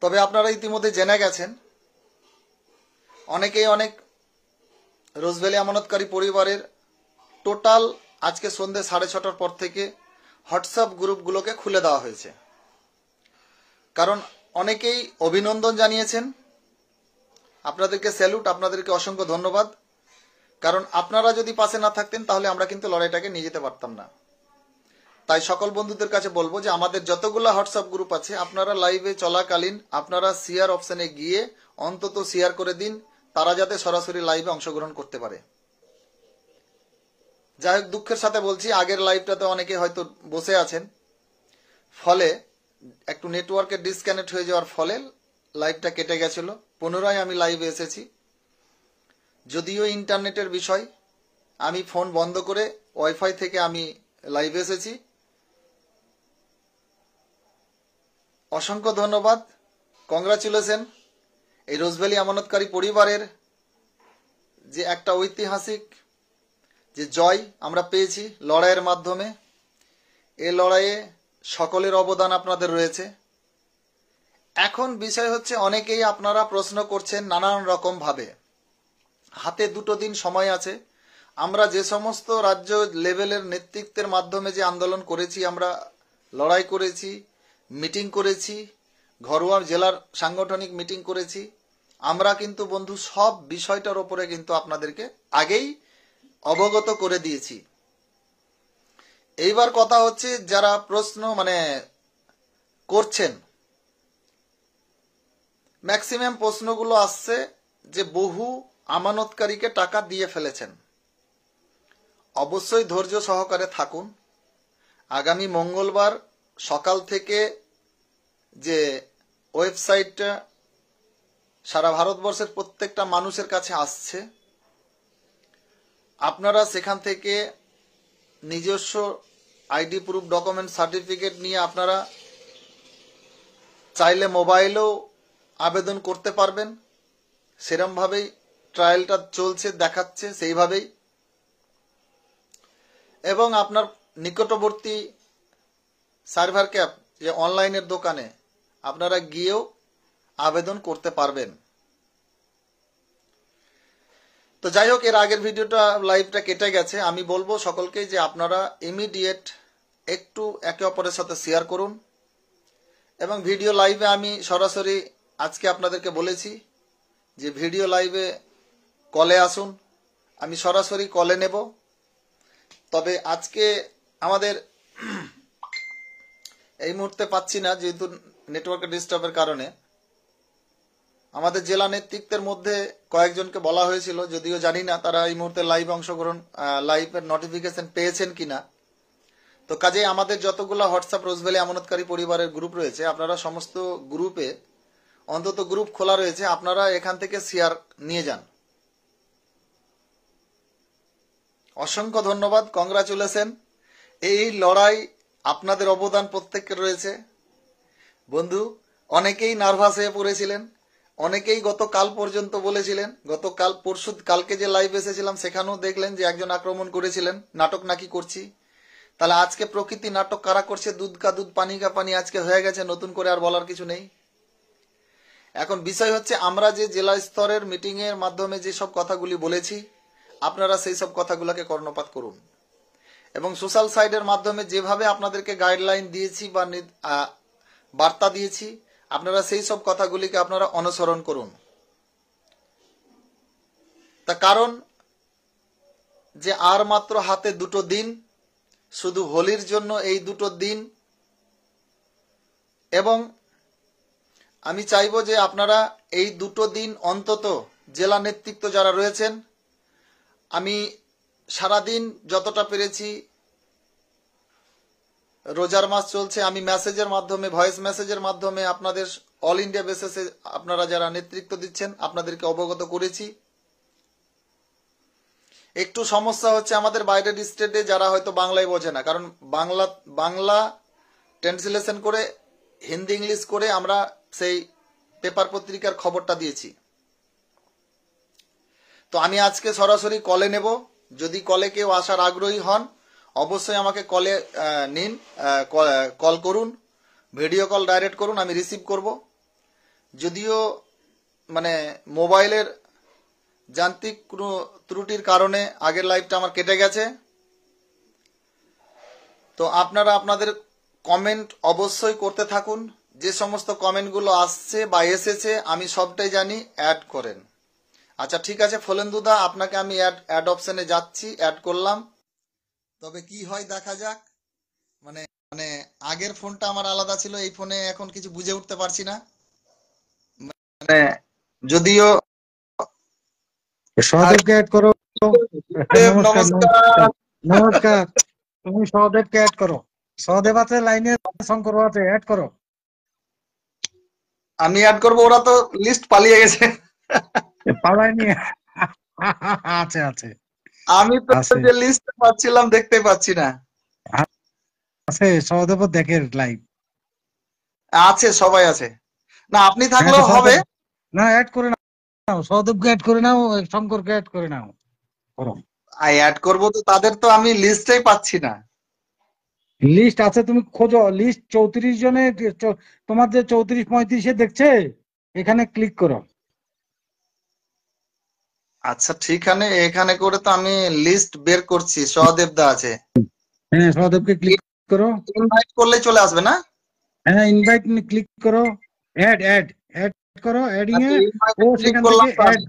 তবে আপনারা ইতিমধ্যে জেনে গেছেন, অনেকেই অনেক রোজভ্যালি আমানতকারী পরিবারের টোটাল আজকে সন্ধ্যে 6:30টার পর থেকে হোয়াটসঅ্যাপ গ্রুপগুলোকে খুলে দেওয়া হয়েছে। কারণ অনেকেই অভিনন্দন জানিয়েছেন, আপনাদেরকে স্যালুট, আপনাদেরকে অসংখ্য ধন্যবাদ। কারণ আপনারা যদি পাশে না থাকতেন তাহলে আমরা কিন্তু লড়াইটাকে নিয়ে যেতে পারতাম না। তাই সকল বন্ধুদের কাছে বলবো যে আমাদের যতগুলো হোয়াটসঅ্যাপ গ্রুপ আছে আপনারা লাইভে চলাকালীন আপনারা শেয়ার অপশনে গিয়ে অন্তত শেয়ার করে দিন, তারা যাতে সরাসরি লাইভে অংশগ্রহণ করতে পারে। যাই হোক, দুঃখের সাথে বলছি, আগের লাইভটাতে অনেকে হয়তো বসে আছেন, ফলে একটু নেটওয়ার্কের ডিসকানেক্ট হয়ে যাওয়ার ফলে লাইভটা কেটে গেছিল। পুনরায় আমি লাইভে এসেছি, যদিও ইন্টারনেটের বিষয়, আমি ফোন বন্ধ করে ওয়াইফাই থেকে আমি লাইভে এসেছি। অসংখ্য ধন্যবাদ, কংগ্রাচুলেশন। এই রোজভ্যালি আমানতকারী পরিবারের যে একটা ঐতিহাসিক যে জয় আমরা পেয়েছি লড়াইয়ের মাধ্যমে, এ লড়াইয়ে সকলের অবদান আপনাদের রয়েছে। এখন বিষয় হচ্ছে, অনেকেই আপনারা প্রশ্ন করছেন নানান রকম ভাবে, হাতে 2 দিন সময় আছে। আমরা যে সমস্ত রাজ্য লেভেলের নেতৃত্বের মাধ্যমে যে আন্দোলন করেছি, আমরা লড়াই করেছি, মিটিং করেছি, ঘরোয়া জেলার সাংগঠনিক মিটিং করেছি, আমরা কিন্তু বন্ধু সব বিষয়টার ওপরে কিন্তু আপনাদেরকে আগেই অবগত করে দিয়েছি। এইবার কথা হচ্ছে, যারা প্রশ্ন করছেন, ম্যাক্সিমাম প্রশ্নগুলো আসছে যে বহু আমানতকারীকে টাকা দিয়ে ফেলেছেন। অবশ্যই ধৈর্য সহকারে থাকুন। আগামী মঙ্গলবার সকাল থেকে যে ওয়েবসাইটটা সারা ভারতবর্ষের প্রত্যেকটা মানুষের কাছে আসছে, আপনারা সেখান থেকে নিজস্ব আইডি প্রুফ, ডকুমেন্ট, সার্টিফিকেট নিয়ে আপনারা চাইলে মোবাইলেও আবেদন করতে পারবেন। সেরমভাবেই ট্রায়ালটা চলছে, দেখাচ্ছে সেইভাবেই। এবং আপনার নিকটবর্তী সার্ভার ক্যাপ যে অনলাইনের দোকানে আপনারা গিয়েও আবেদন করতে পারবেন। তো যাই হোক, এর আগের ভিডিওটা লাইভটা কেটে গেছে। আমি বলবো সকলকে যে আপনারা ইমিডিয়েট একটু একে অপরের সাথে শেয়ার করুন। এবং ভিডিও লাইভে আমি সরাসরি আজকে আপনাদেরকে বলেছি যে ভিডিও লাইভে কলে আসুন, আমি সরাসরি কলে নেব। তবে আজকে আমাদের এই মুহূর্তে পাচ্ছি না, যেহেতু নেটওয়ার্কের ডিস্টার্বের কারণে। আমাদের জেলা নেতৃত্বের মধ্যে কয়েকজনকে বলা হয়েছিল, যদিও জানি না তারা এই মুহূর্তে লাইভের নোটিফিকেশন পেয়েছেন কিনা। তো কাজে আমাদের যতগুলো হোয়াটসঅ্যাপ রোজভ্যালি আমানতকারী পরিবারের গ্রুপ রয়েছে, আপনারা সমস্ত গ্রুপে অন্তত গ্রুপ খোলা রয়েছে, আপনারা এখান থেকে শেয়ার নিয়ে যান। অসংখ্য ধন্যবাদ, কংগ্রাচুলেশন। এই লড়াই আপনাদের অবদান প্রত্যেকের রয়েছে। বন্ধু, অনেকেই নার্ভাস হয়ে পড়েছিলেন, অনেকেই গতকাল পর্যন্ত বলেছিলেন, কালকে যে লাইভ এসেছিলাম সেখানেও দেখলেন যে একজন আক্রমণ করেছিলেন, নাটক নাকি করছি। তাহলে আজকে প্রকৃতি নাটক কারা করছে? দুধ কা দুধ পানি কা পানি আজকে হয়ে গেছে, নতুন করে আর বলার কিছু নেই। এখন বিষয় হচ্ছে, আমরা যে জেলা স্তরের মিটিং এর মাধ্যমে যেসব কথাগুলি বলেছি, আপনারা সেই সব কথাগুলোকে কর্ণপাত করুন। এবং সোশ্যাল সাইটের মাধ্যমে যেভাবে আপনাদেরকে গাইডলাইন দিয়েছি বা বার্তা দিয়েছি, আপনারা সেই সব কথাগুলিকে আপনারা অনুসরণ করুন। তা কারণ যে আর মাত্র হাতে 2 দিন, শুধু হোলির জন্য এই 2 দিন। এবং আমি চাইবো যে আপনারা এই 2 দিন অন্তত জেলা নেতৃত্ব যারা রয়েছেন, আমি সারাদিন যতটা পেরেছি, রোজার মাস চলছে, আমি মেসেজের মাধ্যমে, ভয়েস মেসেজের মাধ্যমে আপনাদের অল ইন্ডিয়া বেসিসে আপনারা যারা নেতৃত্ব দিচ্ছেন আপনাদেরকে অবগত করেছি। একটু সমস্যা হচ্ছে আমাদের বাইরের স্টেটে যারা হয়তো বাংলায় বোঝে না, কারণ বাংলা ট্রান্সলেশন করে হিন্দি ইংলিশ করে আমরা সেই পেপার পত্রিকার খবরটা দিয়েছি। তো আমি আজকে সরাসরি কলে নেব। যদি কলে কেউ আসার আগ্রহী হন, অবশ্যই আমাকে কলে কল করুন, ভিডিও কল ডাইরেক্ট করুন, আমি রিসিভ করব। যদিও মানে মোবাইলের যান্ত্রিক কোনো ত্রুটির কারণে আগের লাইভটা আমার কেটে গেছে। তো আপনারা আপনাদের কমেন্ট অবশ্যই করতে থাকুন। যে সমস্ত কমেন্টগুলো আসছে বা এসেছে আমি সবটাই জানি, অ্যাড করেন। আচ্ছা ঠিক আছে ফলেন্দুদা, আপনাকে আমি অ্যাড অপশনে যাচ্ছি, অ্যাড করলাম। তবে কি হয় দেখা যাক। মানে মানে আগের ফোনটা আমার আলাদা ছিল, এই ফোনে এখন কিছু বুঝে উঠতে পারছি না। মানে যদিও সহদেবকে অ্যাড করো। নমস্কার নমস্কার। নমস্কার নমস্কার। তুমি সহদেবকে অ্যাড করো। সহদেব আছে লাইনে, শঙ্কর আছে, অ্যাড করো। আমি অ্যাড করবো, ওরা তো লিস্ট পালিয়ে গেছে। পালাইনি। আছে আছে আমি তো আছে যে লিস্ট পাচ্ছিলাম দেখতে পাচ্ছি না। আছে সহদেব দেখে লাইভ। আছে, সবাই আছে। না আপনি হ্যাঁ তো থাকলেও হবে। সহদেব না অ্যাড করে নাও, সহদেবকে অ্যাড করে নাও, শঙ্করকে অ্যাড করে নাও, করো। অ্যাড করবো তো তাদের তো আমি লিস্টেই পাচ্ছি না। লিস্ট আছে, তুমি খোঁজো লিস্ট 34 জনে। তোমার যে 34-35 দেখছে, এখানে ক্লিক করো। আচ্ছা ঠিকানে এখানে করে তো আমি লিস্ট বের করছি, সহদেব দা আছে। হ্যাঁ সহদেবকে ক্লিক করো। ইনভাইট করলে চলে আসবে না? হ্যাঁ ইনভাইট ক্লিক করো। অ্যাড অ্যাড অ্যাড করো, অ্যাডিং এ। আচ্ছা ও ইনভাইটে ক্লিক সেখান থেকে করলাম তো অ্যাড। আমি।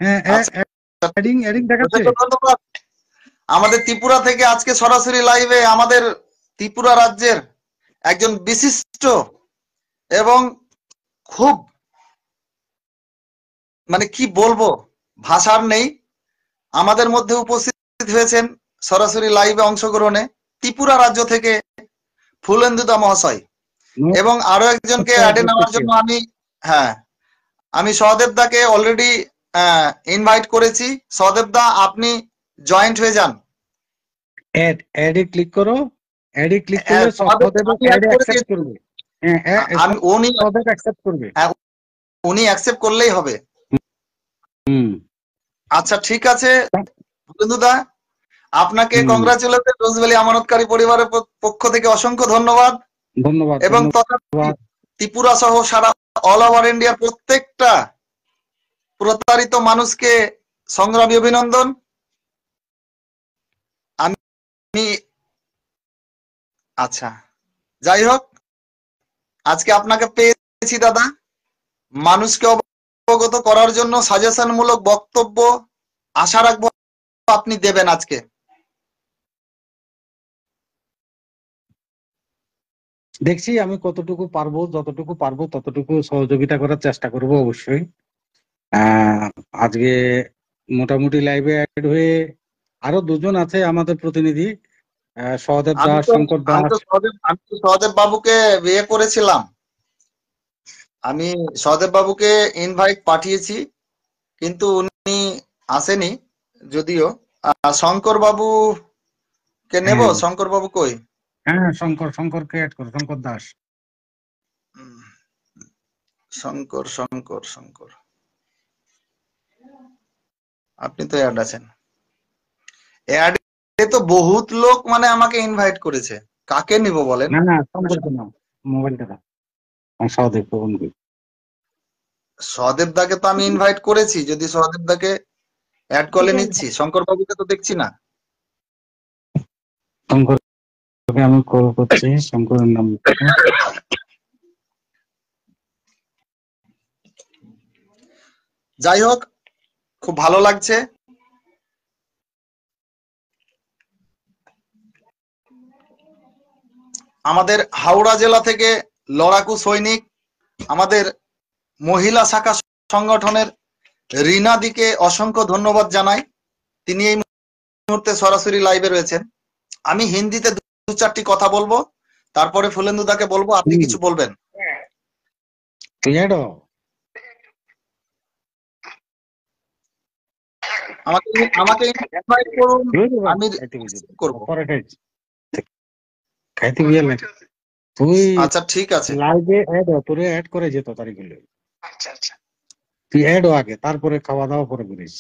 হ্যাঁ আচ্ছা অ্যাডিং অ্যাডিং দেখাচ্ছে। প্রচন্ড ধন্যবাদ। আমাদের ত্রিপুরা থেকে আজকে সরাসরি লাইভে আমাদের ত্রিপুরা রাজ্যের একজন বিশিষ্ট এবং খুব মানে কি বলবো, ভাষার নেই, আমাদের মধ্যে উপস্থিত হয়েছেন সরাসরি লাইভে অংশগ্রহণে ত্রিপুরা রাজ্য থেকে ফুলেন্দুদা মহাশয়। এবং আরো একজনকে নমস্কার, অ্যাডে নেওয়ার জন্য আমি সহদেব দাকে অলরেডি ইনভাইট করেছি। সহদেব দা আপনি জয়েন্ট হয়ে যান। অ্যাড অ্যাডে ক্লিক করো। অ্যাডে ক্লিক করলে সহদেব আমি অ্যাড অ্যাড করে অ্যাকসেপ্ট দিয়েছি। করবে। হ্যাঁ আমি সহদেব অ্যাকসেপ্ট করবে। উনি অ্যাকসেপ্ট করলেই হবে। হুম আচ্ছা ঠিক আছে বন্ধুদা, আপনাকে হুম কংগ্রাচুলেশন রোজভ্যালি আমানতকারী পরিবারের পক্ষ থেকে অসংখ্য ধন্যবাদ। ধন্যবাদ এবং তথা ধন্যবাদ। ত্রিপুরা সহ সারা অল ওভার ইন্ডিয়ার প্রত্যেকটা প্রতারিত মানুষকে সংগ্রামী অভিনন্দন। আমি আচ্ছা যাই হোক, আজকে আপনাকে পেয়েছি দাদা, মানুষকে অবগত করার জন্য সাজেশনমূলক বক্তব্য আশা রাখবো আপনি দেবেন আজকে। দেখছি আমি কতটুকু পারবো, যতটুকু পারবো ততটুকু সহযোগিতা করার চেষ্টা করব অবশ্যই। আহ, আজকে মোটামুটি লাইভে অ্যাড হয়ে আরো দুজন আছে আমাদের প্রতিনিধি, সহদেব আমি দাস, তো শঙ্কর দাস। আমি তো সহদেব বাবুকে বিয়ে করেছিলাম। আমি সহদেব বাবুকে ইনভাইট পাঠিয়েছি, কিন্তু উনি আসেনি যদিও। শঙ্কর বাবু কে নেব, হ্যাঁ শঙ্কর বাবু কই? হ্যাঁ শঙ্করকে অ্যাড করো, শঙ্কর দাস। উম, শঙ্কর শঙ্কর শঙ্কর আপনি তো অ্যাড আছেন। অ্যাড তো বহুত লোক মানে আমাকে ইনভাইট করেছে, কাকে নিব বলেন? না না শঙ্করকে নাও, মোবাইলটা দাও। সহদেব বন্ধু। সহদেব দাকে তো আমি ইনভাইট করেছি, যদি সহদেব দাকে অ্যাড কলে নিচ্ছি, শঙ্কর বাবুকে তো দেখছি না। শঙ্করকে আমি কল করছি, শঙ্করের নাম। যাই হোক, খুব ভালো লাগছে। আমাদের হাওড়া জেলা থেকে লড়াকু সৈনিক, আমাদের মহিলা শাখা সংগঠনের রিনাদিকে অসংখ্য ধন্যবাদ জানাই। তিনি এই মুহূর্তে সরাসরি লাইভে রয়েছেন। আমি হিন্দিতে দু চারটি কথা বলবো, তারপরে ফুলেন্দুদাকে বলবো আপনি কিছু বলবেন। ক্লিয়ার। আমাকে আমাকে ইনভাইট করুন, আমি করব। খাইতে গিয়ে তুই আচ্ছা ঠিক আছে। লাইভে অ্যাড হ, তোরে অ্যাড করে যেত তারিখগুলো। আচ্ছা আচ্ছা তুই অ্যাড হ আগে, তারপরে খাওয়া দাওয়া করে করিস।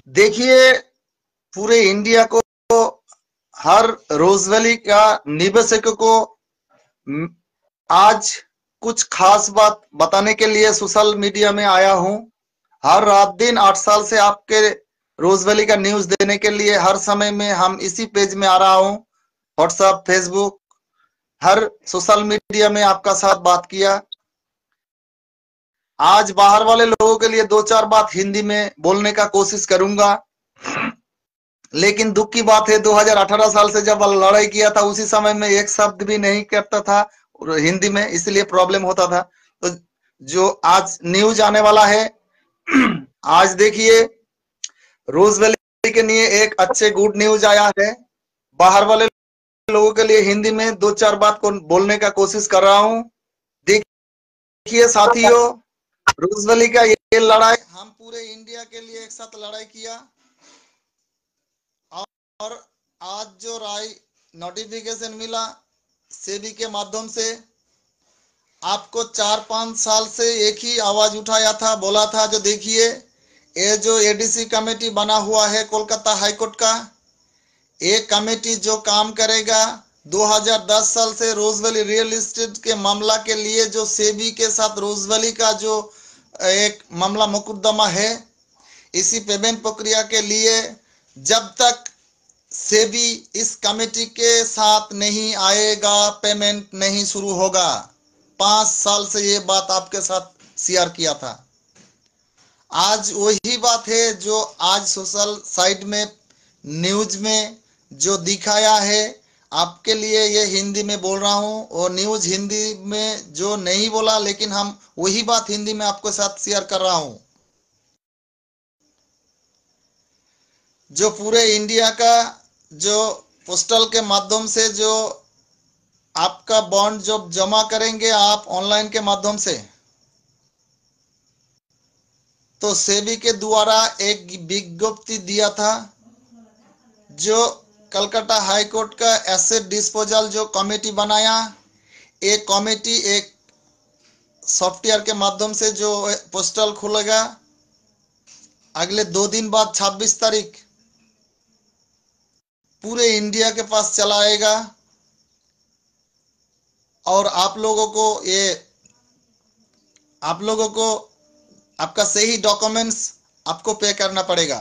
देखिए, पूरे इंडिया को, हर रोजवैली का निवेशक को आज कुछ खास बात बताने के लिए सोशल मीडिया में आया हूं। हर रात दिन 8 साल से आपके रोजवैली का न्यूज देने के लिए हर समय में हम इसी पेज में आ रहा हूं। व्हाट्सएप, फेसबुक, हर सोशल मीडिया में आपका साथ बात किया। आज बाहर वाले लोगों के लिए 2-4 बात हिंदी में बोलने का कोशिश करूंगा। लेकिन दुख की बात है, 2018 साल से जब लड़ाई किया था उसी समय में एक शब्द भी नहीं करता था हिंदी में, इसलिए प्रॉब्लम होता था। तो जो आज न्यूज आने वाला है, आज देखिए, रोजवैली के लिए एक अच्छे गुड न्यूज आया है। बाहर वाले लोगों के लिए हिंदी में 2-4 बात को बोलने का कोशिश कर रहा हूं। देखिए साथियों, रोजवैली का ये लड़ाई हम पूरे इंडिया के लिए एक साथ लड़ाई किया, और आज जो राय नोटिफिकेशन मिला सेबी के माध्यम से, आपको 4-5 साल से एक ही आवाज उठाया था, बोला था जो देखिए ये जो एडीसी कमेटी बना हुआ है कोलकाता हाईकोर्ट का, ये कमेटी जो काम करेगा 2010 साल से रोजवैली रियल एस्टेट के मामला के लिए, जो सेबी के साथ रोजवैली का जो एक मामला मुकदमा है, इसी पेमेंट प्रक्रिया के लिए जब तक सेबी इस कमेटी के साथ नहीं आएगा पेमेंट नहीं शुरू होगा। 5 साल से ये बात आपके साथ शेयर किया था। आज वही बात है जो आज सोशल साइट में न्यूज में जो दिखाया है, आपके लिए ये हिंदी में बोल रहा हूं। और न्यूज हिंदी में जो नहीं बोला, लेकिन हम वही बात हिंदी में आपके साथ शेयर कर रहा हूं। जो पूरे इंडिया का जो पोस्टल के माध्यम से जो आपका बॉन्ड जो जमा करेंगे आप ऑनलाइन के माध्यम से, तो सेबी के द्वारा एक विज्ञप्ति दिया था, जो कलकत्ता हाई कोर्ट का एसेट डिस्पोजल जो कमेटी बनाया, एक कमेटी एक सॉफ्टवेयर के माध्यम से जो पोस्टल खुलेगा अगले 2 दिन बाद 26 तारीख पूरे इंडिया के पास चला आएगा। और आप लोगों को आपका सही डॉक्यूमेंट्स आपको पे करना पड़ेगा।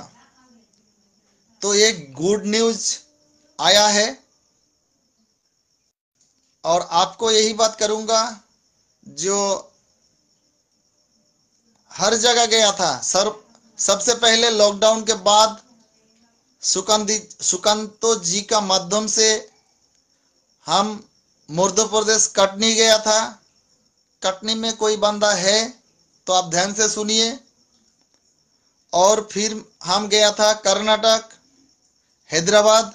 तो एक गुड न्यूज आया है, और आपको यही बात करूंगा, जो हर जगह गया था सर, सबसे पहले लॉकडाउन के बाद सुकांतो जी का माध्यम से हम मध्य प्रदेश कटनी गया था। कटनी में कोई बंदा है तो आप ध्यान से सुनिए। और फिर हम गया था कर्नाटक, हैदराबाद,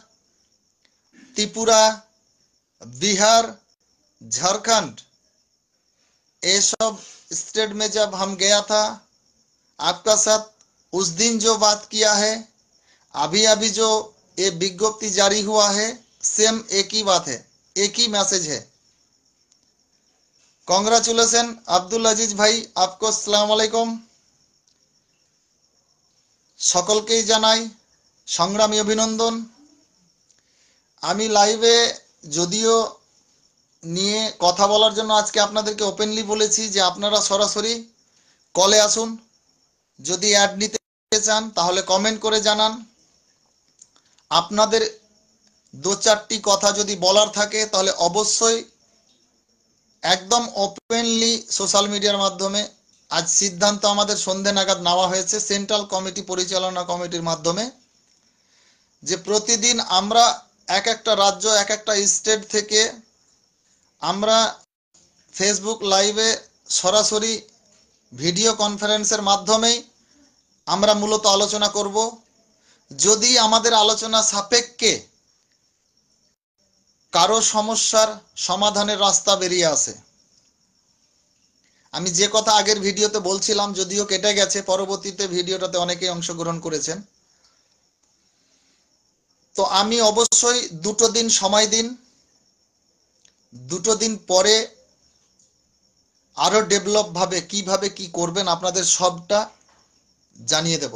त्रिपुरा, बिहार, झारखंड, ये सब स्टेट में जब हम गया था आपका साथ, उस दिन जो बात किया है, अभी जो ये विज्ञप्ति जारी हुआ है, सेम एक ही बात है, एक ही मैसेज है। कॉन्ग्रेचुलेशन আব্দুল আজিজ ভাই, आपको अस्सलाम वालेकुम। সকলকেই জানাই সংগ্রামী অভিনন্দন। আমি লাইভে যদিও নিয়ে কথা বলার জন্য আজকে আপনাদেরকে ওপেনলি বলেছি যে আপনারা সরাসরি কলে আসুন। যদি অ্যাড নিতে চান তাহলে কমেন্ট করে জানান। আপনাদের 2-4টি কথা যদি বলার থাকে তাহলে অবশ্যই একদম ওপেনলি সোশ্যাল মিডিয়ার মাধ্যমে, আজ সিদ্ধান্ত আমাদের সন্ধে নাগাদ নেওয়া হয়েছে সেন্ট্রাল কমিটি পরিচালনা কমিটির মাধ্যমে, যে প্রতিদিন আমরা এক একটা রাজ্য এক একটা স্টেট থেকে আমরা ফেসবুক লাইভে সরাসরি ভিডিও কনফারেন্সের মাধ্যমেই আমরা মূলত আলোচনা করব। যদি আমাদের আলোচনা সাপেক্ষে কারো সমস্যার সমাধানের রাস্তা বেরিয়ে আসে, আমি যে কথা আগের ভিডিওতে বলছিলাম যদিও কেটে গেছে, পরবর্তীতে ভিডিওটাতে অনেকেই অংশগ্রহণ করেছেন, তো আমি অবশ্যই 2 দিন সময় দিন, 2 দিন পরে আরো ডেভেলপ ভাবে কিভাবে কি করবেন আপনাদের সবটা জানিয়ে দেব।